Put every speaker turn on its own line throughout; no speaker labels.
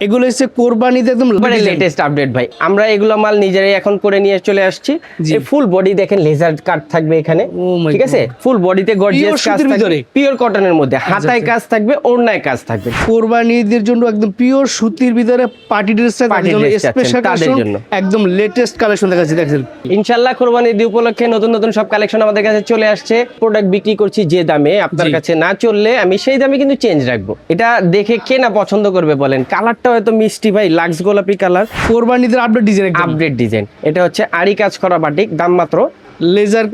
এগুলো হচ্ছে কোরবানিতে একদম
লেটেস্ট আপডেট ভাই। আমরা এগুলো মাল নিজেরাই এখন করে নিয়ে চলে আসছি। এই ফুল বডি দেখেন, লেজার কাট থাকবে এখানে, ঠিক আছে? ফুল বডিতে গর্জিয়াস কাজ থাকবে, পিওর কটনের মধ্যে, হাতায় কাজ থাকবে, ওড়নায় কাজ থাকবে।
কোরবানিদের জন্য একদম পিওর সুতির ভিতরে পার্টি ড্রেস স্পেশাল
তাদের জন্য
একদম লেটেস্ট কালেকশন দেখাচ্ছি। দেখেন
ইনশাআল্লাহ কোরবানির ঈদ উপলক্ষে নতুন নতুন সব কালেকশন আমাদের কাছে চলে আসছে। প্রোডাক্ট বিক্রি করছি যে দামে, আপনার কাছে না চললে আমি সেই দামে কিন্তু চেঞ্জ রাখবো। এটা দেখে কে না পছন্দ করবে বলেন? কালারটা হয়তো মিষ্টি ভাই, লাক্স গোলাপি কালার,
কোরবানিদের আপডেট
ডিজাইন। এটা হচ্ছে আড়ি কাজ করা বাটিক, দাম মাত্র
লেজার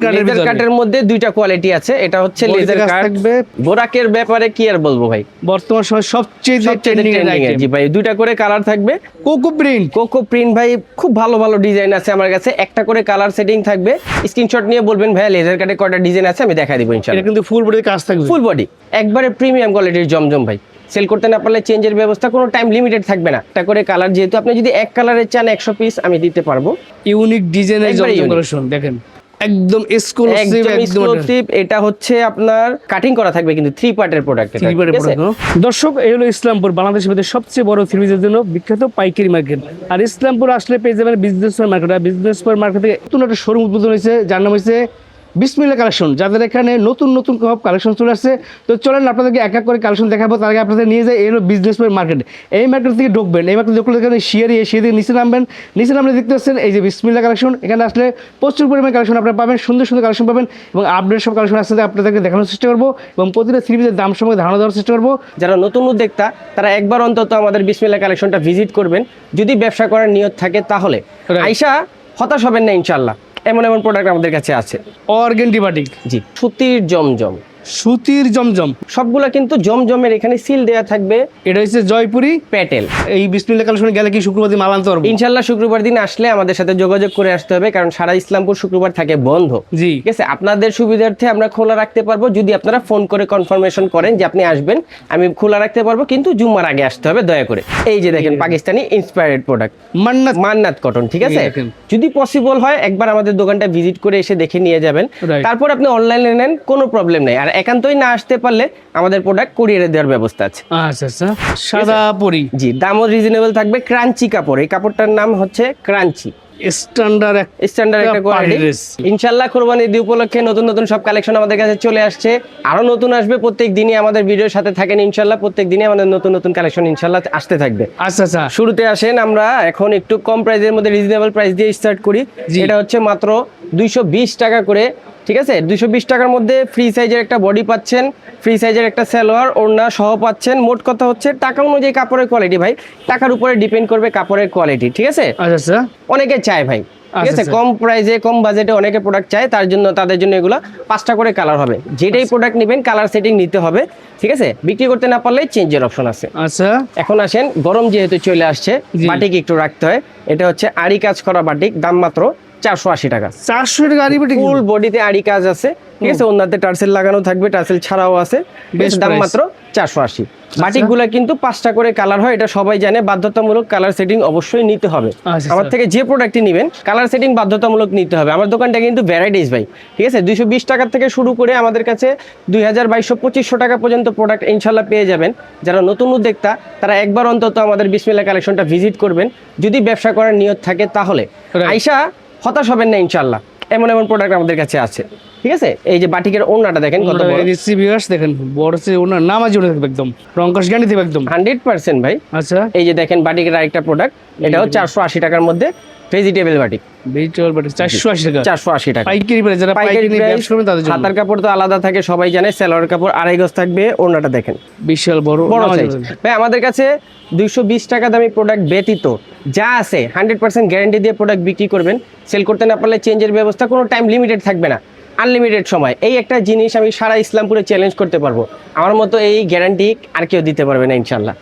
কাটের মধ্যে দুইটা কোয়ালিটি আছে। এটা হচ্ছে লেজার কাট থাকবে। বোরাকের ব্যাপারে কি আর বলবো ভাই,
বর্তমান সময় সবচেয়ে
ট্রেন্ডিং এর। জি ভাই, দুইটা করে কালার থাকবে। কোকো প্রিন্ট ভাই, খুব ভালো ভালো ডিজাইন আছে আমার কাছে। একটা করে কালার সেটিং থাকবে। স্ক্রিনশট নিয়ে বলবেন ভাই লেজার কাটে কয়টা ডিজাইন আছে, আমি দেখাই দিব ইনশাআল্লাহ।
এটা কিন্তু ফুল বডি কাজ থাকবে,
ফুল বডি একবারে প্রিমিয়াম কোয়ালিটির জমজম ভাই। সেল করতে না পারলে চেঞ্জের ব্যবস্থা, কোনো টাইম লিমিটেড থাকবে না। একটা করে কালার, যেহেতু আপনি যদি এক কালারের চান 100 পিস আমি দিতে পারবো।
ইউনিক ডিজাইনের জমজম কালেকশন দেখেন, একদম এক্সক্লুসিভ।
এটা হচ্ছে আপনার কাটিং করা থাকবে কিন্তু 3 পার্টের প্রোডাক্ট।
দর্শক, এই হলো ইসলামপুর, বাংলাদেশের মধ্যে সবচেয়ে বড় থ্রি পিসের জন্য বিখ্যাত পাইকারি মার্কেট। আর ইসলামপুর আসলে পেয়ে যাবেন বিজনেস মার্কেট। আর বিজনেস মার্কেট থেকে নতুন একটা শোরুম উদ্বোধন হয়েছে, যার নাম হয়েছে বিসমিল্লাহ কালেকশন, যাদের এখানে নতুন নতুন সব কালেকশন চলে আসছে। তো চলেন আপনাদেরকে এক এক করে কালেকশন দেখাবো। তার আগে আপনাদের নিয়ে যায় এই হলো বিজনেস মার্কেট। এই মার্কেট থেকে ঢুকবেন, এই মার্কেট ঢুকলে এখানে শিয়ারি থেকে নিচে নামবেন। নিচে নামলে দেখতে পাচ্ছেন এই যে বিসমিল্লাহ কালেকশন। এখানে আসলে প্রচুর পরিমাণে কালেকশন আপনারা পাবেন, সুন্দর সুন্দর কালেকশন পাবেন এবং আপডেট সব কালেকশন আসতে আপনাদেরকে দেখানোর চেষ্টা করবো এবং প্রতিটা থ্রি পিসের দাম সম্পর্কে ধারণা দেওয়ার চেষ্টা করবো।
যারা নতুন উদ্যোক্তা তারা একবার অন্তত আমাদের বিসমিল্লাহ কালেকশনটা ভিজিট করবেন। যদি ব্যবসা করার নিয়ত থাকে তাহলে আইসা হতাশ হবেন না ইনশাআল্লাহ। এমন এমন প্রোডাক্ট আমাদের কাছে আছে।
অর্গানডি বাটিক,
জি, সুতির জমজম, সবগুলা কিন্তু জমজমের এখানে সিল দেয়া থাকবে।
এটা হচ্ছে জয়পুরি প্যাটেল। এই বিসমিল্লাহ কালেকশনে গেলে কি শুক্রবার দিন মাল আনতে পারবো?
ইনশাআল্লাহ শুক্রবার দিন আসলে আমাদের সাথে যোগাযোগ করে আসতে হবে, কারণ সারা ইসলামপুর শুক্রবার থাকে বন্ধ।
জি,
ঠিক আছে। আপনাদের সুবিধার্থে আমরা খোলা রাখতে পারবো, যদি আপনারা ফোন করে কনফার্মেশন করেন যে আপনি আসবেন, আমি খোলা রাখতে পারবো, কিন্তু জুম্মার আগে আসতে হবে দয়া করে। এই যে দেখেন পাকিস্তানি ইন্সপায়ার্ড প্রোডাক্ট মান্নাত কটন, ঠিক আছে। যদি পসিবল হয় একবার আমাদের দোকানটা ভিজিট করে এসে দেখে নিয়ে যাবেন, তারপর আপনি অনলাইনে নেন, কোনো প্রবলেম নেই। আর একান্তই না আসতে পারলে আমাদের প্রোডাক্ট কুরিয়ারে দেওয়ার ব্যবস্থা আছে।
আচ্ছা আচ্ছা, সাদা পরি,
জি, দামও রিজনেবল থাকবে। ক্রাঞ্চি কাপড়, এই কাপড়টার নাম হচ্ছে ক্রাঞ্চি, স্ট্যান্ডার্ড একটা কোয়ালিটি। ইনশাআল্লাহ কোরবানির ঈদ উপলক্ষে নতুন নতুন সব কালেকশন আমাদের কাছে চলে আসছে, আরো নতুন আসবে। প্রত্যেক দিনই আমাদের ভিডিওর সাথে থাকেন ইনশাআল্লাহ। প্রত্যেক দিনই আমাদের নতুন নতুন কালেকশন ইনশাআল্লাহ আসতে থাকবে।
আচ্ছা আচ্ছা,
শুরুতে আসেন আমরা এখন একটু কম প্রাইসের মধ্যে রিজনেবল প্রাইস দিয়ে স্টার্ট করি। এটা হচ্ছে মাত্র 220 টাকা করে, ঠিক আছে। 220 টাকার মধ্যে ফ্রি সাইজের একটা বডি পাচ্ছেন, ফ্রি সাইজের একটা সালোয়ার ওড়না সহ পাচ্ছেন। মোট কথা হচ্ছে টাকা অনুযায়ী কাপড়ের কোয়ালিটি ভাই, টাকার উপরে ডিপেন্ড করবে কাপড়ের কোয়ালিটি, ঠিক আছে।
আচ্ছা, অনেকে
চায় ভাই, ঠিক আছে, কম প্রাইসে কম বাজেটে অনেকে প্রোডাক্ট চায়, তাদের জন্য এগুলো 5টা করে কালার হবে। যেটাই প্রোডাক্ট নেবেন কালার সেটিং নিতে হবে, ঠিক আছে। বিক্রি করতে না পারলে চেঞ্জের অপশন আছে।
আচ্ছা,
এখন আসেন, গরম যেহেতু চলে আসছে, বাটিক একটু রাখতে হয়। এটা হচ্ছে আড়ি কাজ করা বাটিক, দাম মাত্র 480 টাকা।
400 টাকা আড়ি বাটিক,
ফুল বডিতে আড়ি কাজ আছে, ঠিক আছে। ওনাতে টার্সেল লাগানো থাকবে, টার্সেল ছাড়াও আছে। দাম মাত্র 480। বাটিকগুলা কিন্তু 5টা করে কালার হয়, এটা সবাই জানে। বাধ্যতামূলক কালার সেটিং অবশ্যই নিতে হবে। আমার থেকে যে প্রোডাক্টই নেবেন কালার সেটিং বাধ্যতামূলক নিতে হবে। আমার দোকানটা কিন্তু ভ্যারাইটিস ভাই, ঠিক আছে। 220 টাকা থেকে শুরু করে আমাদের কাছে 2000, 2200, 2500 টাকা পর্যন্ত প্রোডাক্ট ইনশাআল্লাহ পেয়ে যাবেন। যারা নতুন উদ্যোক্তা তারা একবার অন্তত আমাদের বিসমিল্লাহ কালেকশনটা ভিজিট করবেন। যদি ব্যবসা করার নিয়ত থাকে তাহলে আইসা হতাশ হবেন না ইনশাআল্লাহ। এমন এমন প্রোডাক্ট আমাদের কাছে আছে, ঠিক আছে। এই যে বাটিকের ওড়নাটা দেখেন কত বড়,
দেখেন বড় সে ওড়না, নামাজি ওড়না থাকবে একদম, রংকশ গ্যারান্টি থাকবে একদম
100% ভাই।
আচ্ছা, এই
যে দেখেন বাটিকের আরেকটা প্রোডাক্ট, এটাও 480 টাকার মধ্যে ভেজিটেবল বাটিক।
480 টাকা,
480 টাকা
পাইকারি প্রাইস। যারা পাইকারি নিয়ে ব্যবসা করবেন তাদের জন্য।
হাতার কাপড় তো আলাদা থাকে, সবাই জানে। সালোয়ার কাপড় 2.5 গজ থাকবে। ওড়নাটা দেখেন
বিশাল বড়
সাইজ ভাই। আমাদের কাছে 220 টাকা দামি প্রোডাক্ট ব্যতীত যা আছে 100% গ্যারান্টি দিয়ে প্রোডাক্ট বিক্রি করবেন। সেল করতে না পারলে চেঞ্জের ব্যবস্থা, কোনো টাইম লিমিটেড থাকবে না, আনলিমিটেড সময়। এই একটা জিনিস আমি সারা ইসলামপুরে চ্যালেঞ্জ করতে পারবো, আমার মতো এই গ্যারান্টি আর কেউ দিতে পারবে না ইনশাআল্লাহ।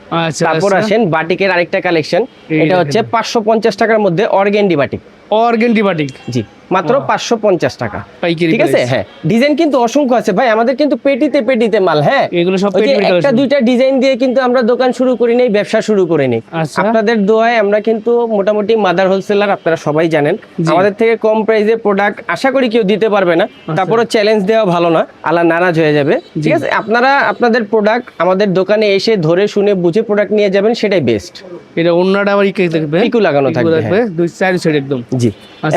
তারপর আসেন বাটিকের আরেকটা কালেকশন, এটা হচ্ছে 550 টাকার মধ্যে অর্গানডি বাটিক।
অর্গানডি বাটিক,
জি, মাত্র 550 টাকা
পাইকারি
ঠিক আছে। হ্যাঁ ডিজাইন কিন্তু অসংখ্য আছে ভাই, আমাদের কিন্তু পেটিতে পেটিতে মাল। হ্যাঁ
এগুলো সব
ওই যে একটা দুইটা ডিজাইন দিয়ে কিন্তু আমরা দোকান শুরু করি নাই, ব্যবসা শুরু করি নাই।
আচ্ছা।
আপনাদের দোয়ায় আমরা কিন্তু মোটামুটি মাদার হোলসেলার, আপনারা সবাই জানেন। আমাদের থেকে কম প্রাইসে প্রোডাক্ট আশা করি কেউ দিতে পারবে না, তারপরে চ্যালেঞ্জ দেওয়া ভালো না, আল্লাহ নারাজ হয়ে যাবে। ঠিক আছে, আপনারা আপনাদের প্রোডাক্ট আমাদের দোকানে এসে ধরে শুনে বুঝে প্রোডাক্ট নিয়ে যাবেন, সেটাই বেস্ট।
এটা অন্যটা আবার ইকে থাকবে,
পিকু লাগানো থাকবে,
দুই চার সাইড একদম।
জি।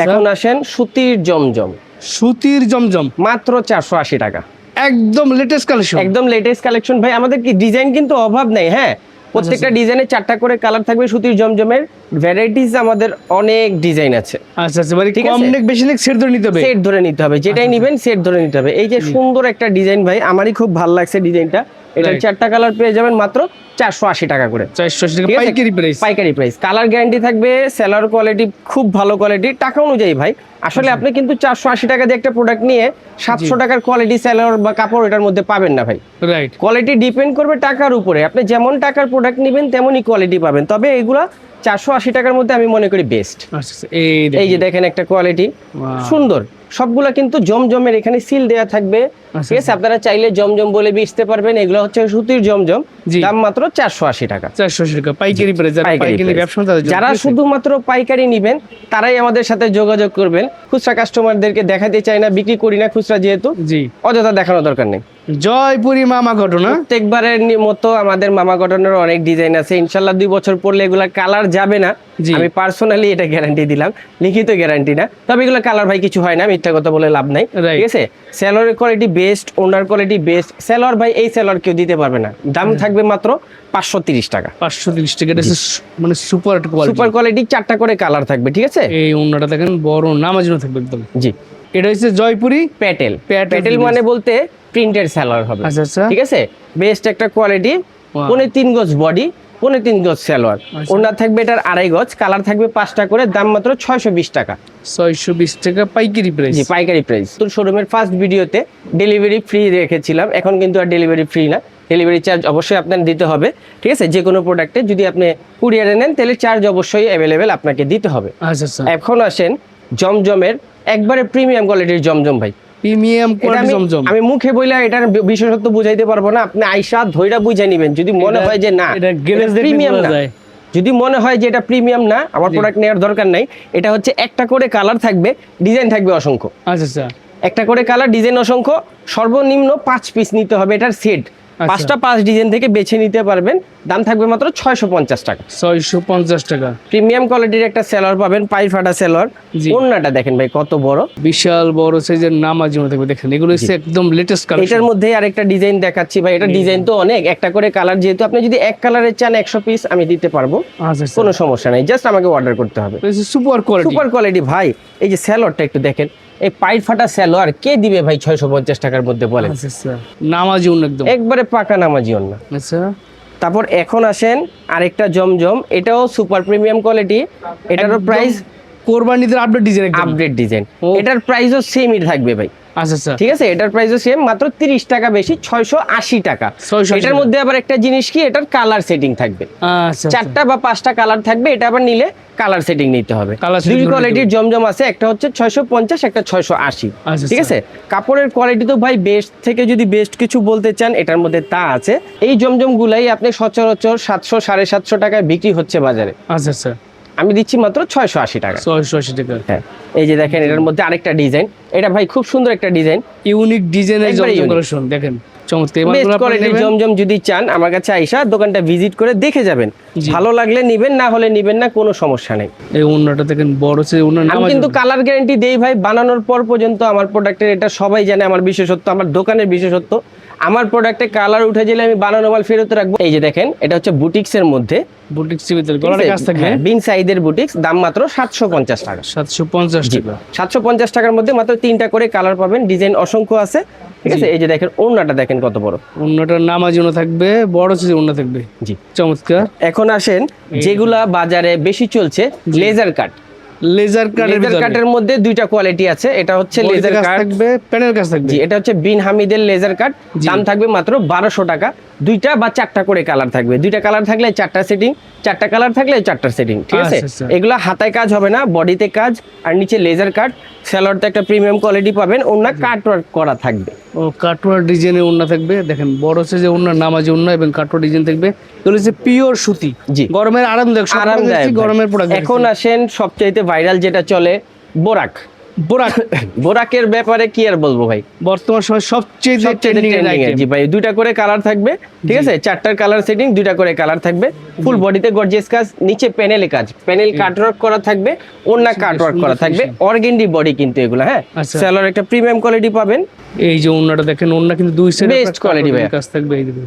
এখন আসেন সুতির জমজম।
সুতির জমজম
মাত্র 480 টাকা,
একদম লেটেস্ট কালেকশন,
একদম লেটেস্ট কালেকশন ভাই। আমাদের কি ডিজাইন কিন্তু অভাব নেই। হ্যাঁ প্রত্যেকটা ডিজাইনে 4টা করে কালার থাকবে। সুতির জমজমের ভ্যারাইটিস আমাদের অনেক ডিজাইন আছে।
আচ্ছা আচ্ছা, মানে কম নেক বেশি নেক সেট ধরে নিতে হবে,
সেট ধরে নিতে হবে, যেটাই নেবেন সেট ধরে নিতে হবে। এই যে সুন্দর একটা ডিজাইন ভাই, আমারই খুব ভালো লাগছে ডিজাইনটা। এটা 4টা কালার পেয়ে যাবেন মাত্র 480 টাকা করে।
480 টাকা পাইকারি প্রাইস,
পাইকারি প্রাইস। কালার গ্যারান্টি থাকবে, সেলার কোয়ালিটি খুব ভালো কোয়ালিটি, টাকা অনুযায়ী ভাই। আসলে আপনি কিন্তু 480 টাকা দিয়ে একটা প্রোডাক্ট নিয়ে 700 টাকার কোয়ালিটি সেলার বা কাপড় এটার মধ্যে পাবেন না ভাই।
রাইট,
কোয়ালিটি ডিপেন্ড করবে টাকার উপরে, আপনি যেমন টাকার প্রোডাক্ট নেবেন তেমনই কোয়ালিটি পাবেন। তবে এগুলা 480 টাকার মধ্যে আমি মনে করি বেস্ট।
আচ্ছা
এই যে দেখেন একটা কোয়ালিটি সুন্দর, সবগুলা কিন্তু জমজমের এখানে সিল দেয়া থাকবে। ঠিক আছে, আপনারা চাইলে জমজম বলে বেচতে পারবেন। এগুলো হচ্ছে সুতির জমজম, দাম মাত্র 480 টাকা।
480 টাকা পাইকারি প্রাইস। পাইকারি ব্যবসা
যারা শুধুমাত্র পাইকারি নেবেন তারাই আমাদের সাথে যোগাযোগ করবেন। খুচরা কাস্টমারদেরকে দেখাতে চাই না, বিক্রি করি না খুচরা যেহেতু,
জি
অযথা দেখানোর দরকার নেই।
জয়পুরি মামা ঘটনা
প্রত্যেকবারের মতো আমাদের মামা ঘটনার অনেক ডিজাইন আছে। ইনশাল্লাহ 2 বছর পরলে এগুলা কালার যাবে না, আমি পার্সোনালি এটা গ্যারান্টি দিলাম, লিখিত গ্যারান্টি না। তবে এগুলো কালার ভাই কিছু হয় না, মিথ্যা কথা বলে লাভ নাই। ঠিক আছে, সেলরের কোয়ালিটি বেস্ট, ওনার কোয়ালিটি বেস্ট। সেলর ভাই এই সেলর কেউ দিতে পারবে না, দাম থাকবে মাত্র 530 টাকা।
530 টাকা, এটা মানে সুপার কোয়ালিটি,
সুপার কোয়ালিটি। 4টা করে কালার থাকবে। ঠিক আছে,
এই ওন্নাটা দেখেন বড় নামাজিনো থাকবে একদম।
জি,
এটা হচ্ছে জয়পুরি
প্যাটেল। প্যাটেল মানে বলতে প্রিন্টেড সেলর হবে।
আচ্ছা আচ্ছা,
ঠিক আছে, বেস্ট একটা কোয়ালিটি। 3.5 গজ বডি, 3.5 গজ সেলর, ওনার থাকবে এটার 2.5 গজ, কালার থাকবে 5টা করে, দাম মাত্র 620 টাকা।
620 টাকা পাইকারি প্রাইস।
জি পাইকারি প্রাইস। তো শোরুমের ফার্স্ট ভিডিওতে ডেলিভারি ফ্রি রেখেছিলাম, এখন কিন্তু আর ডেলিভারি ফ্রি না, ডেলিভারি চার্জ অবশ্যই আপনার দিতে হবে। ঠিক আছে, যে কোনো প্রোডাক্টে যদি আপনি কুরিয়ারে নেন তাহলে চার্জ অবশ্যই অ্যাভেলেবেল আপনাকে দিতে হবে।
আচ্ছা আচ্ছা,
এখন আসেন জমজমের একবারে প্রিমিয়াম কোয়ালিটির জমজম ভাই।
প্রিমিয়াম কোয়ালিটি জমজম
আমি মুখে বইলা এটার বিশেষত্ব বুঝাইতে পারবো না, আপনি আয়শা ধইরা বুঝে নেবেন। যদি মনে হয় যে না
এটা গ্লেজ দেখে
প্রিমিয়াম
বোঝা
না,
যায়,
যদি মনে হয় যে এটা প্রিমিয়াম না, আমার প্রোডাক্ট নেওয়ার দরকার নাই। এটা হচ্ছে একটা করে কালার থাকবে, ডিজাইন থাকবে অসংখ্য।
আচ্ছা আচ্ছা,
একটা করে কালার, ডিজাইন অসংখ্য, সর্বনিম্ন 5 পিস নিতে হবে। এটার সেট 5টা 5 ডিজাইন থেকে বেছে নিতে পারবেন, দাম থাকবে মাত্র 650 টাকা।
650 টাকা।
প্রিমিয়াম কোয়ালিটির একটা সেলর পাবেন, পাই ফাটা সেলর। ওন্নাটা দেখেন ভাই কত বড়,
বিশাল বড় সাইজের নামাজিনো থাকবে, দেখেন এগুলো হচ্ছে একদম লেটেস্ট কালেকশন।
এটার মধ্যে আরেকটা ডিজাইন দেখাচ্ছি ভাই, এটা ডিজাইন তো অনেক, একটা করে কালার। যেহেতু আপনি যদি এক কালারের চান 100 পিস আমি দিতে পারবো,
আচ্ছা
কোনো সমস্যা নাই, জাস্ট আমাকে অর্ডার করতে হবে।
সুপার কোয়ালিটি,
সুপার কোয়ালিটি ভাই। এই যে সেলরটা একটু দেখেন, এই পাইট ফাটা সেলোয়ার কে দিবে ভাই 650 টাকার মধ্যে বলেন?
আচ্ছা আচ্ছা, নামাজিউন একদম
একবারে পাকা নামাজিউন না।
আচ্ছা,
তারপর এখন আসেন আরেকটা জমজম, এটাও সুপার প্রিমিয়াম কোয়ালিটি। এটারও প্রাইস
কোরবানিদের আপডেট ডিজাইন,
আপডেট ডিজাইন। এটার প্রাইসও সেমই থাকবে ভাই।
আচ্ছা আচ্ছা,
ঠিক আছে, এটার প্রাইসও সেম, মাত্র 30 টাকা বেশি, 680 টাকা। এটার মধ্যে আবার একটা জিনিস কি, এটার কালার সেটিং থাকবে।
আচ্ছা,
4টা বা 5টা কালার থাকবে, এটা আবার নিলে কালার সেটিং নিতে হবে। দুই কোয়ালিটির জমজম আছে, একটা হচ্ছে 650, একটা 680। ঠিক আছে, কাপড়ের কোয়ালিটি তো ভাই বেস্ট থেকে যদি বেস্ট কিছু বলতে চান এটার মধ্যে তা আছে। এই জমজম গুলাই আপনি সচরাচর 700 750 টাকায় বিক্রি হচ্ছে বাজারে।
আচ্ছা আচ্ছা,
আমি দিচ্ছি মাত্র 680 টাকা।
680 টাকা।
হ্যাঁ, এই যে দেখেন এটার মধ্যে আরেকটা ডিজাইন, এটা ভাই খুব সুন্দর একটা ডিজাইন,
ইউনিক ডিজাইনের জমজম কালেকশন দেখেন, চমৎকার।
বেস্ট কোয়ালিটির জমজম যদি চান আমার কাছে আইসা দোকানটা ভিজিট করে দেখে যাবেন, ভালো লাগলে নিবেন, না হলে নিবেন না, কোনো সমস্যা নেই।
এই ওন্নাটা দেখেন বড় আছে, ওন্নার নাম
আমি কিন্তু কালার গ্যারান্টি দেই ভাই, বানানোর পর পর্যন্ত আমার প্রোডাক্টের, এটা সবাই জানে আমার বিশেষত্ব, আমার দোকানের বিশেষত্ব। আমার প্রোডাক্টে কালার উঠে গেলে আমি বানানো মাল ফেরত রাখবো। এই যে দেখেন এটা হচ্ছে বুটিক্সের মধ্যে,
বুটিক্স ভিতরে গলার কাজ থাকে,
বিন সাইজের বুটিক্স, দাম মাত্র 750 টাকা।
750 টাকা।
750 টাকার মধ্যে মাত্র 3টা করে কালার পাবেন, ডিজাইন অসংখ্য আছে। ঠিক আছে, এই যে দেখেন ওন্নাটা দেখেন কত বড়,
ওন্নাটার নামাজিনো থাকবে, বড় সাইজের ওন্না থাকবে।
জি
চমৎকার।
এখন আসেন যেগুলা বাজারে বেশি চলছে, লেজার কাট।
লেজার
কাটের মধ্যে 2টা কোয়ালিটি আছে, এটা হচ্ছে লেজার কাট
থাকবে, প্যানেল কাজ থাকবে।
জি, এটা হচ্ছে বিন হামিদের লেজার কাট, দাম থাকবে মাত্র 1200 টাকা। দুইটা বা চারটা করে কালার থাকবে, দুইটা কালার থাকলে চারটা সেটিং, চারটা কালার থাকলে চারটা সেটিং, ঠিক আছে।
আচ্ছা।
এগুলো হাতায় কাজ হবে না, বডিতে কাজ, আর নিচে লেজার কাট, সালোয়ারতে একটা প্রিমিয়াম কোয়ালিটি পাবেন, ওন্না কাট ওয়ার্ক করা থাকবে।
ও কাটওয়ার ডিজাইনের ওড়না থাকবে, দেখেন বড় সাইজের ওড়না, নামাজি ওড়না এবং কাটওয়ার ডিজাইন থাকবে। এগুলো হচ্ছে পিওর সুতি,
জি,
গরমের আরামদায়ক,
আরামদায়ক
গরমের প্রোডাক্ট।
এখন আসেন সবচাইতে ভাইরাল যেটা চলে, বোরাক।
বোরাক,
বোরাকের ব্যাপারে কি আর বলবো ভাই,
বর্তমান সময় সবচেয়ে
ট্রেন্ডিং এর। জি ভাই, দুইটা করে কালার থাকবে, ঠিক আছে, চারটার কালার সেটিং, দুইটা করে কালার থাকবে, ফুল বডিতে গর্জিয়াস কাজ, নিচে প্যানেলে কাজ, প্যানেল কাটওয়ার্ক করা থাকবে, ওন্না কাটওয়ার্ক করা থাকবে, অর্গেন্ডি বডি কিন্তু এগুলো, হ্যাঁ।
আচ্ছা।
সালোয়ার একটা প্রিমিয়াম কোয়ালিটি পাবেন।
এই যে ওড়নাটা দেখেন, ওড়না কিন্তু দুই সাইডে
Best quality ভাই।
কাজ থাকবে, এই দেখুন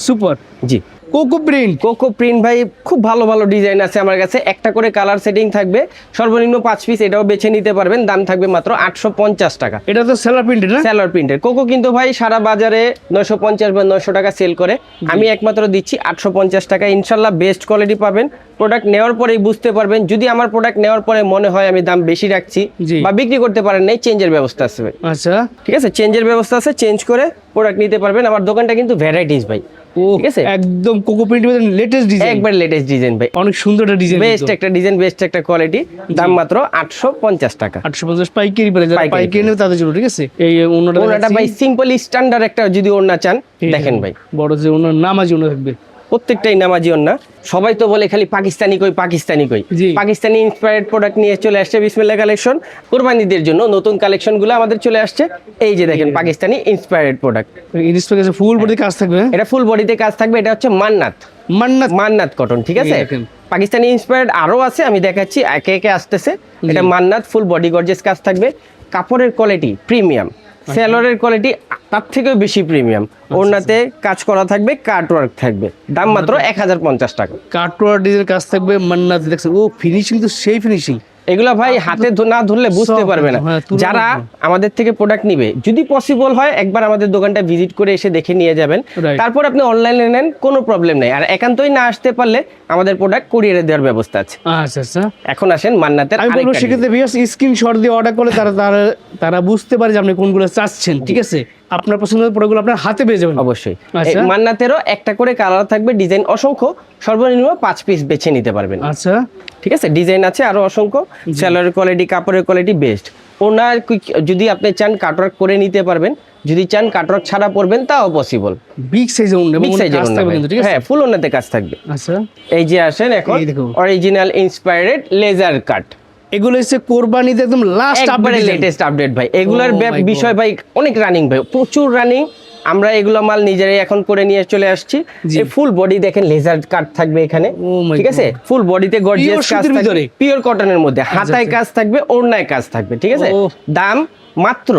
সুপার।
জি,
কোকো প্রিন্ট,
কোকো প্রিন্ট ভাই খুব ভালো ভালো ডিজাইন আছে আমার কাছে, একটা করে কালার সেটিং থাকবে, সর্বনিম্ন 5 পিস, এটাও বেছে নিতে পারবেন, দাম থাকবে মাত্র 850 টাকা।
এটা তো সেলার প্রিন্টেড না?
সেলার প্রিন্টের কোকো কিন্তু ভাই সারা বাজারে 950 বা 900 টাকা সেল করে, আমি একমাত্র দিচ্ছি 850 টাকা। ইনশাল্লাহ বেস্ট কোয়ালিটি পাবেন, প্রোডাক্ট নেওয়ার পরেই বুঝতে পারবেন। যদি আমার প্রোডাক্ট নেওয়ার পরে মনে হয় আমি দাম বেশি রাখছি
জি।
বা বিক্রি করতে পারেন নাই, চেঞ্জের ব্যবস্থা আছে ভাই,
আচ্ছা,
ঠিক আছে, চেঞ্জের ব্যবস্থা আছে, চেঞ্জ করে প্রোডাক্ট নিতে পারবেন। আমার দোকানটা কিন্তু ভ্যারাইটিস ভাই,
ও
ঠিক আছে,
একদম কোকো প্রিন্টের লেটেস্ট ডিজাইন,
একবার লেটেস্ট ডিজাইন ভাই,
অনেক সুন্দর একটা ডিজাইন,
বেস্ট একটা ডিজাইন, বেস্ট একটা কোয়ালিটি, দাম মাত্র 850 টাকা।
850 পাইকারি পড়ে, যারা
পাইকারি
পাইকারি নেবে তাদের জন্য, ঠিক আছে। এই ওড়নাটা
ওনাটা ভাই সিম্পল স্ট্যান্ডার্ড একটা যদি ওড়না চান, দেখেন ভাই,
বড় যে ওড়না, নামাজি ওড়না থাকবে,
প্রত্যেকটাই নামাজি ওড়না। সবাই তো বলে খালি পাকিস্তানি কই, পাকিস্তানি কই,
জি।
পাকিস্তানি ইন্সপায়ার্ড প্রোডাক্ট নিয়ে চলে আসছে বিসমিল্লাহ কালেকশন। কুরবানিদের জন্য নতুন কালেকশনগুলো আমাদের চলে আসছে, এই যে দেখেন Pakistani inspired product,
inspector full body কাজ থাকবে,
এটা ফুল বডিতে কাজ থাকবে, এটা হচ্ছে মান্নাত,
মান্নাত
মান্নাত কটন, ঠিক আছে।
এই দেখেন।
পাকিস্তানি ইন্সপায়ার্ড আরো আছে, আমি দেখাচ্ছি, একে একে আসতেছে। এটা মান্নাত ফুল বডি গর্জিয়াস কাজ থাকবে, কাপড়ের কোয়ালিটি প্রিমিয়াম, সেলরের কোয়ালিটি তার থেকেও বেশি প্রিমিয়াম, ওড়নাতে কাজ করা থাকবে, কাট ওয়ার্ক থাকবে, দাম মাত্র 1050 টাকা।
কাটওয়ার ডিজাইন কাজ থাকবে, মান্নাত দেখছেন, ও ফিনিশিং তো সেই ফিনিশিং,
এগুলা ভাই হাতে না ধরলে বুঝতে
সব
পারবে না।
হ্যাঁ, তুলনা
যারা
করবো।
আমাদের থেকে প্রোডাক্ট নিবে, যদি পসিবল হয় একবার আমাদের দোকানটা ভিজিট করে এসে দেখে নিয়ে যাবেন,
Right.
তারপর আপনি অনলাইনে নেন, কোনো প্রবলেম নেই। আর একান্তই না আসতে পারলে আমাদের প্রোডাক্ট কুরিয়ারে দেওয়ার ব্যবস্থা আছে।
আচ্ছা আচ্ছা।
এখন আসেন মান্নাতের
আমি বলবো
আরেকটা
সেক্ষেত্রে ভিউয়ার্স স্ক্রিনশট দিয়ে অর্ডার করলে তারা বুঝতে পারে যে আপনি কোনগুলো চাচ্ছেন, ঠিক আছে। আপনার পছন্দের প্রোডাক্টগুলো আপনার হাতে পেয়ে যাবেন।
অবশ্যই।
আচ্ছা।
এই মান্নাতেরও একটা করে কালার থাকবে, ডিজাইন অসংখ্য, সর্বনিম্ন 5 পিস বেছে নিতে পারবেন,
আচ্ছা,
ঠিক আছে। ডিজাইন আছে আরো অসংখ্য, সেলারের কোয়ালিটি, কাপড়ের কোয়ালিটি বেস্ট। ওনার যদি আপনি চান কাটওয়ার্ক করে নিতে পারবেন, যদি চান কাটওয়ার্ক ছাড়া পরবেন তাও পসিবল।
বিগ সাইজের ওন্না,
বিগ সাইজের ওন্না ভাই,
ঠিক আছে।
হ্যাঁ ফুল ওন্নাতে কাজ থাকবে।
আচ্ছা,
এই যে আসেন এখন
এই দেখুন।
অরিজিনাল ইন্সপায়ার্ড লেজার কাট,
এগুলো হচ্ছে কোরবানিতে একদম লাস্ট
একবারে
আপডেট,
লেটেস্ট আপডেট ভাই। এগুলার
Oh my God.
বিষয় ভাই অনেক রানিং ভাই, প্রচুর রানিং। আমরা এগুলো মাল নিজেরাই এখন করে নিয়ে চলে আসছি।
জি।
এই ফুল বডি দেখেন, লেজার কাট থাকবে এখানে,
Oh my
ঠিক আছে, ফুল বডিতে গর্জিয়াস
Pure
কাজ
সুতির
থাকবে,
ভিতরে?
পিওর কটনের মধ্যে, হাতায়
আচ্ছা।
কাজ থাকবে, ওড়নায় কাজ থাকবে, ঠিক আছে।
Oh.
দাম মাত্র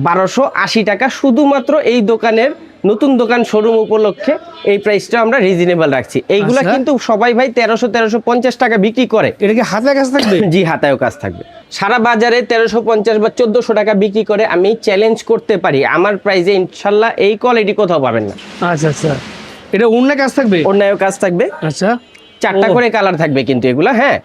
1280 টাকা, শুধুমাত্র এই দোকানের নতুন দোকান শোরুম উপলক্ষে এই প্রাইসটা আমরা রিজনেবল রাখছি। এইগুলা
আচ্ছা।
কিন্তু সবাই ভাই 1350 টাকা বিক্রি করে।
এটা কি হাতে কাজ থাকবে?
জি, হাতায়ও কাজ থাকবে। সারা বাজারে 1350 বা 1400 টাকা বিক্রি করে, আমি চ্যালেঞ্জ করতে পারি আমার প্রাইসে ইনশাল্লাহ এই কোয়ালিটি কোথাও পাবেন না।
আচ্ছা আচ্ছা, এটা ওন্না কাজ থাকবে?
ওড়নায়ও কাজ থাকবে,
আচ্ছা,
চারটা
ও।
করে কালার থাকবে কিন্তু এগুলা, হ্যাঁ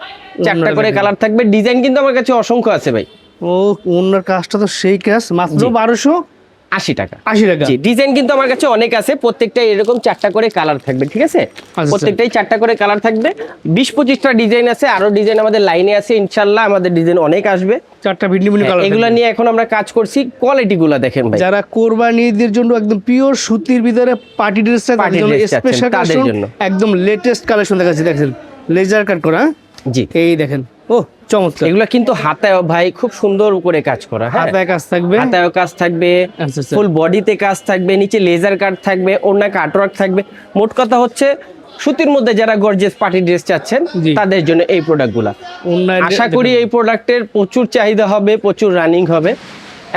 চারটা
ওড়নাটা
করে
দেখেন।
কালার থাকবে। ডিজাইন কিন্তু আমার কাছে অসংখ্য আছে ভাই।
ও ওন্নার কাজটা তো সেই কাজ, মাত্র
জি।
1280
টাকা।
টাকা।
জি, ডিজাইন কিন্তু আমার কাছে অনেক আছে, প্রত্যেকটাই এরকম চারটা করে কালার থাকবে, ঠিক আছে।
আচ্ছা।
প্রত্যেকটাই চারটা করে কালার থাকবে, 20-25টা ডিজাইন আছে, আরো ডিজাইন আমাদের লাইনে আছে, ইনশাল্লাহ আমাদের ডিজাইন অনেক আসবে।
চারটা ভিন্ন ভিন্ন কালার,
এগুলা নিয়ে এখন আমরা কাজ করছি, কোয়ালিটি গুলা দেখেন ভাই।
যারা কোরবানিদের জন্য একদম পিওর সুতির ভিতরে পার্টি ড্রেস চায়,
Party
তাদের জন্য
dress চাচ্ছেন,
স্পেশাল
তাদের
কালেকশন,
জন্য।
একদম লেটেস্ট কালেকশন দেখাচ্ছি, দেখেন লেজার কাট করা, হ্যাঁ?
জি,
এই দেখেন, ও চমৎকার।
এগুলা কিন্তু হাতায়ও ভাই খুব সুন্দর করে কাজ করা, হ্যাঁ
হাতায় কাজ থাকবে,
হাতায়ও কাজ থাকবে,
আচ্ছা, আচ্ছা।
ফুল বডিতে কাজ থাকবে, নিচে লেজার কাট থাকবে, ওড়না কাটওয়ার্ক থাকবে। মোট কথা হচ্ছে সুতির মধ্যে যারা গর্জিয়াস পার্টি ড্রেস চাচ্ছেন
জি।
তাদের জন্য এই প্রোডাক্টগুলা।
ওন্নায়
আশা করি এই প্রোডাক্টের প্রচুর চাহিদা হবে, প্রচুর রানিং হবে,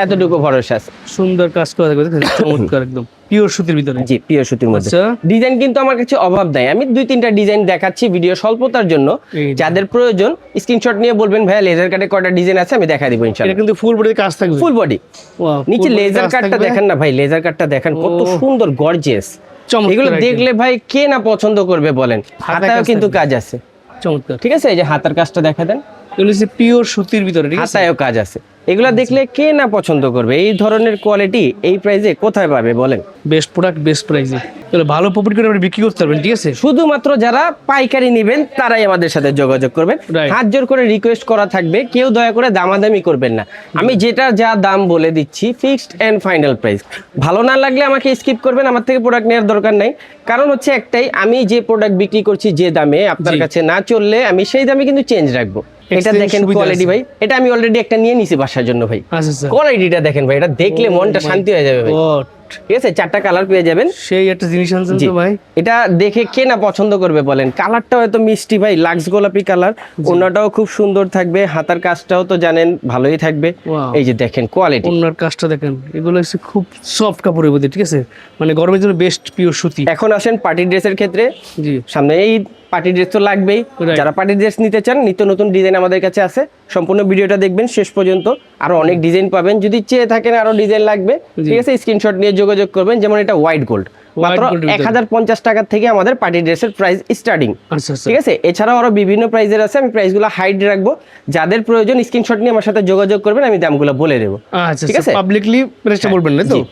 এতটুকু ভরসা আছে।
সুন্দর কাজ করা থাকবে, দেখেন চমৎকার, একদম পিওর সুতির ভিতরে।
জি, পিওর সুতির মধ্যে।
আচ্ছা।
ডিজাইন কিন্তু আমার কাছে অভাব নাই, আমি 2-3টা ডিজাইন দেখাচ্ছি ভিডিও স্বল্পতার জন্য।
এই
যাদের প্রয়োজন স্ক্রিনশট নিয়ে বলবেন ভাইয়া লেজার কাটে কয়টা ডিজাইন আছে, আমি দেখা দিব
এটা
ইনশাআল্লাহ।
কিন্তু ফুল বডির কাজ থাকবে,
ফুল বডি,
Wow,
নিচে
full body
লেজার
কাজ
কাটটা
থাকবে।
দেখেন না ভাই, লেজার কাটটা দেখেন কত
ও।
সুন্দর গর্জিয়াস।
চমৎকার
এগুলো
item।
দেখলে ভাই কে না পছন্দ করবে বলেন।
হাতায়
হাতায়ও
কাজ
কিন্তু
থাকবে।
কাজ আছে,
চমৎকার।
ঠিক আছে। এই যে হাতার কাজটা দেখা দেন,
এগুলো হচ্ছে পিওর সুতির ভিতরে, ঠিক আছে?
হাতায়ও কাজ আছে। এগুলা দেখলে কে না পছন্দ করবে? এই ধরনের কোয়ালিটি এই প্রাইসে কোথায় পাবে বলেন?
বেস্ট প্রোডাক্ট বেস্ট প্রাইসে, তাহলে ভালো প্রফিট করে আপনি বিক্রি করতে পারবেন, ঠিক আছে?
শুধুমাত্র যারা পাইকারি নেবেন তারাই আমাদের সাথে যোগাযোগ করবেন।
Right.
হাত জোর করে রিকোয়েস্ট করা থাকবে, কেউ দয়া করে দামাদামি করবেন না। আমি যেটা যা দাম বলে দিচ্ছি ফিক্সড এন্ড ফাইনাল প্রাইস। ভালো না লাগলে আমাকে স্কিপ করবেন, আমার থেকে প্রোডাক্ট নেওয়ার দরকার নাই। কারণ হচ্ছে একটাই, আমি যে প্রোডাক্ট বিক্রি করছি যে দামে, আপনার
জি।
কাছে না চললে আমি সেই দামে কিন্তু চেঞ্জ রাখবো। এটা
Exchange
দেখেন
সুবিধা
কোয়ালিটি
আছে।
ভাই, এটা আমি অলরেডি একটা নিয়ে নিছি বাসার জন্য ভাই।
আচ্ছা আচ্ছা।
কোয়ালিটিটা দেখেন ভাই, এটা দেখলে মনটা শান্তি হয়ে যাবে ভাই।
What?
ঠিক আছে, 4টা কালার পেয়ে যাবেন।
সেই একটা জিনিস আনছেন
জি।
তো ভাই।
এটা দেখে কে না পছন্দ করবে বলেন? কালারটাও এত মিষ্টি ভাই, লাক্স গোলাপি কালার। ওনাটাও খুব সুন্দর থাকবে, হাতার কাজটাও তো জানেন ভালোই থাকবে।
Wow.
এই যে দেখেন কোয়ালিটি।
ওনার কাজটা দেখেন, এগুলো হচ্ছে খুব সফট কাপড়ের মধ্যে, ঠিক আছে? মানে গরমের জন্য বেস্ট পিওর সুতি।
এখন আসেন পার্টি ড্রেসের ক্ষেত্রে।
জি।
সামনে এই পার্টি ড্রেস তো লাগবেই।
Right.
যারা পার্টি ড্রেস নিতে চান, নিত্য নতুন ডিজাইন আমাদের কাছে আছে। সম্পূর্ণ ভিডিওটা দেখবেন শেষ পর্যন্ত, আরো অনেক ডিজাইন পাবেন। যদি চেয়ে থাকেন আরো ডিজাইন লাগবে,
জি।
ঠিক আছে, স্ক্রিনশট নিয়ে যোগাযোগ করবেন। যেমন এটা হোয়াইট গোল্ড, মাত্র
gold এর ভিতরে।
1050 টাকা থেকে আমাদের পার্টি ড্রেসের প্রাইস স্টার্টিং।
আচ্ছা আচ্ছা।
ঠিক আছে, এছাড়াও আরো বিভিন্ন প্রাইজের আছে, আমি প্রাইসগুলো হাইড রাখবো। যাদের প্রয়োজন স্ক্রিনশট নিয়ে আমার সাথে যোগাযোগ করবেন, আমি দামগুলো বলে দেবো।
আচ্ছা
ঠিক
আচ্ছা,
আছে?
পাবলিকলি প্রেসটা বলবেন না তো?
জি।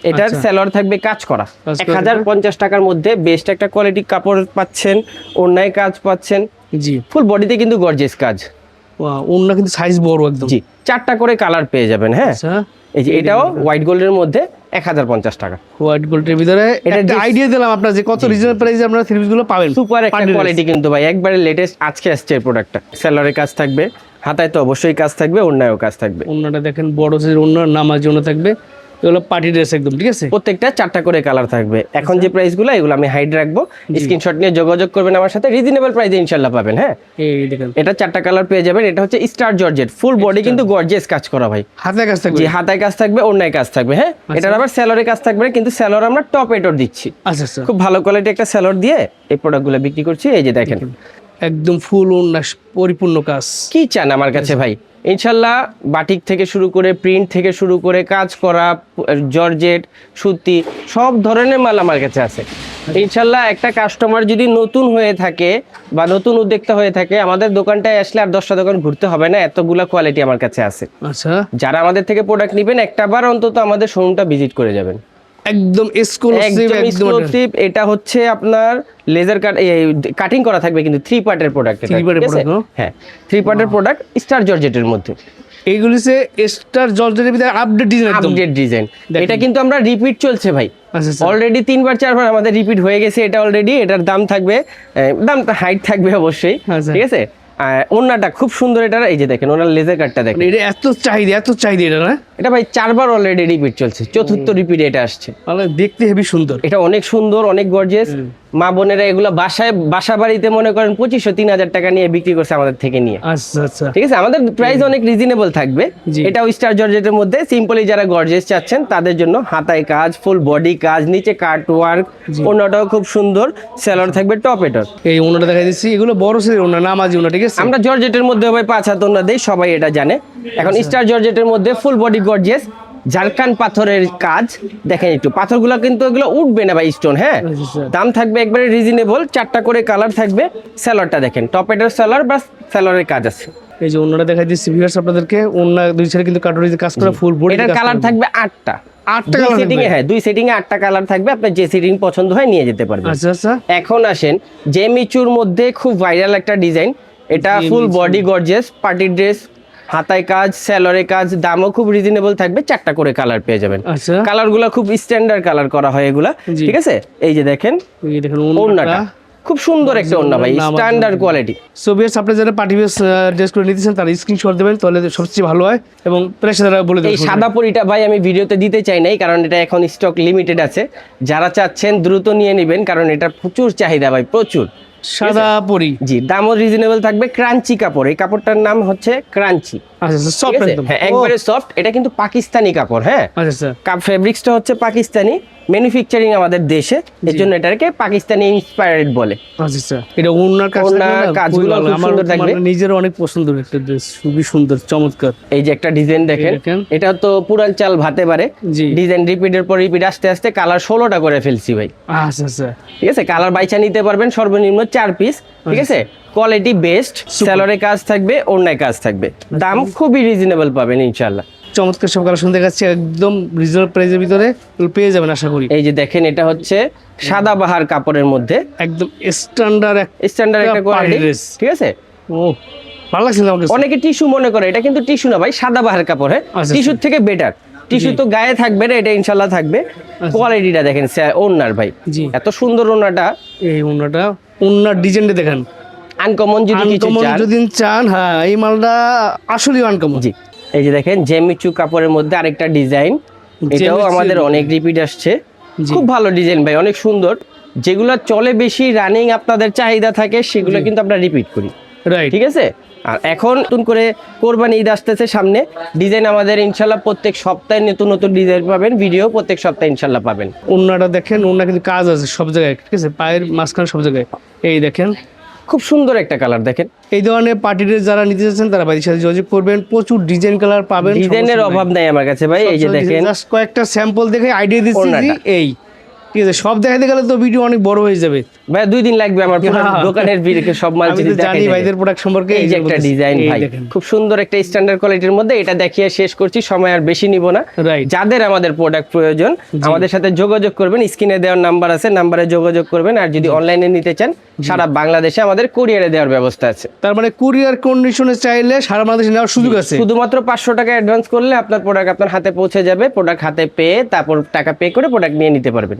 এটার
আচ্ছা।
সেলর থাকবে কাজ করা,
কাজ করা
1050 টাকার মধ্যে বেস্ট একটা কোয়ালিটি কাপড় পাচ্ছেন, ওড়নায় কাজ পাচ্ছেন,
জি।
ফুল বডিতে কিন্তু গর্জিয়াস কাজ।
ওয়াও, ওন্না কিন্তু সাইজ বড় একদম।
জি, 4টা করে কালার পেয়ে যাবেন। হ্যাঁ,
আচ্ছা।
এই যে এটাও হোয়াইট গোল্ডের মধ্যে 1050 টাকা।
হোয়াইট গোল্ডের ভিতরে
এটা
একটা
যে-
আইডিয়া দিলাম আপনার যে কত রিজনেবল প্রাইসে আপনারা থ্রি পিসগুলো পাবেন।
সুপার একটা
Party dress।
কোয়ালিটি কিন্তু ভাই, একবারে লেটেস্ট আজকে আসছে এই প্রোডাক্টটা। সেলরের কাজ থাকবে, হাতায় তো অবশ্যই কাজ থাকবে, ওড়নায়ও কাজ থাকবে।
ওন্নাটা দেখেন বড় সাইজের ওন্না, নামাজ ওন্না থাকবে। এগুলো পার্টি ড্রেস একদম, ঠিক আছে?
প্রত্যেকটা 4টা করে কালার থাকবে। এখন যে প্রাইসগুলো এগুলো আমি হাইড রাখবো, স্ক্রিনশট নিয়ে যোগাযোগ করবেন আমার সাথে, রিজনেবল প্রাইসে ইনশাআল্লাহ পাবেন। হ্যাঁ,
এই দেখেন
এটা 4টা কালার পেয়ে যাবেন। এটা হচ্ছে স্টার জর্জেট, ফুল বডি কিন্তু গর্জিয়াস কাজ করা ভাই।
হাতে কাজ থাকবে।
জি, হাতায় কাজ থাকবে, ওড়নায় কাজ থাকবে। হ্যাঁ, এটার আবার সেলরে কাজ থাকবে, কিন্তু সেলর আমরা টপ এটর দিচ্ছি।
আচ্ছা আচ্ছা।
খুব ভালো কোয়ালিটি একটা সেলর দিয়ে এই প্রোডাক্টগুলো বিক্রি করছি। এই যে দেখেন,
একদম ফুল ওন্না পরিপূর্ণ কাজ।
কি চান আমার কাছে ভাই? ইনশাল্লাহ বাটিক থেকে শুরু করে, প্রিন্ট থেকে শুরু করে, কাজ করা, জর্জেট, সুতি, সব ধরনের মাল আমার কাছে আছে। ইনশাল্লাহ একটা কাস্টমার যদি নতুন হয়ে থাকে বা নতুন উদ্যোক্তা হয়ে থাকে, আমাদের দোকানটায় আসলে আর 10টা দোকান ঘুরতে হবে না, এতগুলা কোয়ালিটি আমার কাছে আছে।
আচ্ছা,
যারা আমাদের থেকে প্রোডাক্ট নেবেন, একটাবার অন্তত আমাদের শোরুমটা ভিজিট করে যাবেন।
একদম এক্সক্লুসিভ,
একদম
একদম
এক্সক্লুসিভ। এটা হচ্ছে আপনার লেজার কাটিং করা থাকবে, কিন্তু 3 পার্টের প্রোডাক্ট।
Three part এর product, no?
হ্যাঁ, 3 পার্টের প্রোডাক্ট, স্টার জর্জেটের মধ্যে
এইগুলি হচ্ছে স্টার জর্জেটের ভিতরে আপডেট ডিজাইন একদম।
Update design.
দেখেন।
এটা কিন্তু আমরা রিপিট চলছে ভাই,
আচ্ছা আচ্ছা।
অলরেডি 3বার 4বার আমাদের রিপিট হয়ে গেছে। এটা অলরেডি, এটার দাম থাকবে, দামটা হাইট থাকবে অবশ্যই।
আচ্ছা।
ঠিক আছে, ওড়নাটা খুব সুন্দর। এটা এই যে দেখেন, ওনার লেজার কাটটা দেখেন।
মানে এটা এত চাহিদা, এত চাহিদা এটা না?
এটা ভাই 4বার অলরেডি রিপিট চলছে, 4র্থ রিপিট এটা আসছে।
তাহলে দেখতে হেবি সুন্দর।
এটা অনেক সুন্দর, অনেক গর্জিয়াস। মা বোনেরা এগুলো বাসা বাড়িতে মনে করেন 2500-3000 টাকা নিয়ে বিক্রি করছে আমাদের থেকে নিয়ে।
আচ্ছা আচ্ছা।
ঠিক আছে, আমাদের প্রাইস অনেক রিজনেবল থাকবে।
জি।
এটাও স্টার জর্জেটের মধ্যে, সিম্পলি যারা গর্জিয়াস চাচ্ছেন তাদের জন্য হাতায় কাজ, ফুল বডি কাজ, নিচে কাট ওয়ার্ক, ওনাটাও খুব সুন্দর, সেলর থাকবে টপ এটর।
এই ওনাটা দেখাই দিচ্ছি, এগুলো বড় সাইজের ওনা, নামাজি ওনা, ঠিক আছে?
আমরা জর্জেটের মধ্যে ভাই 5 হাত ওনা দেই, সবাই এটা জানে। এখন স্টার জর্জেটের মধ্যে ফুল বডি গর্জিয়াস, ঝাড়খান পাথরের কাজ দেখেন। একটু পাথরগুলো কিন্তু এগুলো উঠবে না ভাই, স্টোন। হ্যাঁ,
আচ্ছা।
দাম থাকবে একবারে রিজনেবল। 4টা করে কালার থাকবে। সেলরটা দেখেন, টপ এটার সেলর বা সেলরের কাজ আছে।
এই যে ওনাটা দেখাই দিচ্ছি ভিউয়ার্স আপনাদেরকে, ওনা দুই সাইডে কিন্তু কাটরিতে কাজ করা, ফুল বডি
এটার কালার থাকবে 8টা।
8টা
দুই
কালার
সেটিং এ, হ্যাঁ, 2 সেটিং এ 8টা কালার থাকবে। আপনার যে সেটিং পছন্দ হয় নিয়ে যেতে পারবেন।
আচ্ছা আচ্ছা।
এখন আসেন জেমিচুর মধ্যে খুব ভাইরাল একটা ডিজাইন। এটা full body gorgeous, party dress, হাতায় কাজ, সেলরে কাজ, দামও খুব রিজনেবল থাকবে। 4টা করে কালার পেয়ে যাবেন।
আচ্ছা।
কালারগুলো খুব স্ট্যান্ডার্ড কালার করা হয় এগুলা।
জি।
ঠিক আছে, এই যে দেখেন
এই দেখেন
ওড়নাটা,
ওনাটা
খুব সুন্দর একটা ওড়না ভাই,
নামাজ
স্ট্যান্ডার্ড কোয়ালিটি।
সো ভিউয়ার্স, আপনি যারা পার্টি বেস ড্রেস করে নিতেছেন তারা স্ক্রিনশট দেবেন, তাহলে সবচেয়ে ভালো হয়। এবং প্রেসে তারা বলে
এই
দেবেন।
সাদা পরিটা ভাই আমি ভিডিওতে দিতে চাই নাই, কারণ এটা এখন স্টক লিমিটেড আছে। যারা চাচ্ছেন দ্রুত নিয়ে নেবেন, কারণ এটা প্রচুর চাহিদা ভাই, প্রচুর।
সাদা পরি।
জি, দামও রিজনেবল থাকবে। ক্রাঞ্চি কাপড়, এই কাপড়টার নাম হচ্ছে ক্রাঞ্চি।
আচ্ছা আচ্ছা,
ঠিক
সফট
আছে?
একদম।
হ্যাঁ, একবারে সফট। এটা কিন্তু পাকিস্তানি কাপড়। হ্যাঁ,
আচ্ছা আচ্ছা।
ফেব্রিক্সটা হচ্ছে পাকিস্তানি, ম্যানুফ্যাকচারিং আমাদের দেশে, এর জন্য এটাকে পাকিস্তানি ইন্সপায়ার্ড বলে।
আচ্ছা আচ্ছা। এটা ওনার কাজ,
ওড়নার কাজগুলো খুব সুন্দর থাকবে।
নিজের অনেক পছন্দের একটা ড্রেস, খুবই সুন্দর, চমৎকার।
এই যে একটা ডিজাইন দেখেন,
দেখেন।
এটা তো পুরান চাল ভাতে পারে।
জি।
ডিজাইন রিপিটের পর রিপিট, আস্তে আস্তে কালার 16টা করে ফেলছি ভাই।
আচ্ছা আচ্ছা।
ঠিক আছে, কালার বাইচা নিতে পারবেন, সর্বনিম্ন 4 পিস, ঠিক আছে? কোয়ালিটি বেস্ট, সেলরে কাজ থাকবে, ওড়নায় কাজ থাকবে, দাম খুবই রিজনেবল পাবেন ইনশাআল্লাহ।
চমৎকার সব কালেকশন দেখাচ্ছি, একদম রিজনেবল প্রাইসের ভিতরে পেয়ে যাবেন আশা করি।
এই যে দেখেন, এটা হচ্ছে সাদাবাহার কাপড়ের মধ্যে
একদম স্ট্যান্ডার্ড
একটা কোয়ালিটি, ঠিক আছে?
ও ভালো লাগছে আমাকে।
অনেকে টিস্যু মনে করে, এটা কিন্তু টিস্যু না ভাই, সাদাবাহার কাপড়। হ্যাঁ,
আচ্ছা,
টিস্যুর থেকে বেটার। টিস্যু তো গায়ে থাকবে না, এটা ইনশাআল্লাহ থাকবে। কোয়ালিটিটা দেখেন ওড়নার ভাই,
জি
এত সুন্দর ওড়নাটা।
এই ওড়নার ডিজাইনটা দেখেন,
আনকমন যদি কিছু চান,
যদি চান, হ্যাঁ এই মালটা আসলেই আনকমন।
জি, এই যে দেখেন জেমিচু কাপড়ের মধ্যে আরেকটা ডিজাইন, এটাও আমাদের অনেক রিপিট আসছে। খুব ভালো ডিজাইন ভাই, অনেক সুন্দর। যেগুলো চলে বেশি, রানিং আপনাদের চাহিদা থাকে, সেগুলো কিন্তু আমরা রিপিট করি,
রাইট?
ঠিক আছে? আর এখন নতুন করে কোরবানি ঈদ আসতেছে সামনে, ডিজাইন আমাদের ইনশাল্লাহ প্রত্যেক সপ্তাহে নতুন নতুন ডিজাইন পাবেন, ভিডিও প্রত্যেক সপ্তাহে ইনশাল্লাহ পাবেন।
ওড়নাটা দেখেন, ওড়না কিন্তু কাজ আছে সব জায়গায়, ঠিক আছে? পায়ের মাঝখানে সব জায়গায়। এই দেখেন
খুব সুন্দর একটা কালার দেখেন।
এই ধরনের পার্টি ড্রেস যারা নিতে চাচ্ছেন তারা ভাইয়ের সাথে যোগাযোগ করবেন, প্রচুর ডিজাইন কালার পাবেন,
ডিজাইনের অভাব নাই আমার কাছে ভাই। এই যে দেখেন,
জাস্ট কয়েকটা স্যাম্পল দেখে আইডিয়া দিচ্ছি যে এই, ঠিক আছে? সব দেখাতে গেলে তো ভিডিও অনেক বড় হয়ে যাবে
ভাই, 2 দিন লাগবে আমার পুরো দোকানের ভিডিও সব মাল যদি
জানি ভাইদের প্রোডাক্ট সম্পর্কে।
এই যে একটা ডিজাইন ভাই, খুব সুন্দর একটা স্ট্যান্ডার্ড কোয়ালিটির মধ্যে, এটা দেখিয়ে শেষ করছি, সময় আর বেশি নিব না। যাদের আমাদের প্রোডাক্ট প্রয়োজন আমাদের সাথে যোগাযোগ করবেন, স্ক্রিনে দেওয়ার নাম্বার আছে, নাম্বারে যোগাযোগ করবেন। আর যদি অনলাইনে নিতে চান, সারা বাংলাদেশে আমাদের কুরিয়ারে দেওয়ার ব্যবস্থা আছে।
তার মানে কুরিয়ার কন্ডিশনে চাইলে সারা বাংলাদেশে নেওয়ার সুযোগ আছে।
শুধুমাত্র 500 টাকা অ্যাডভান্স করলে আপনার প্রোডাক্ট আপনার হাতে পৌঁছে যাবে। প্রোডাক্ট হাতে পেয়ে তারপর টাকা পে করে প্রোডাক্ট নিয়ে নিতে পারবেন।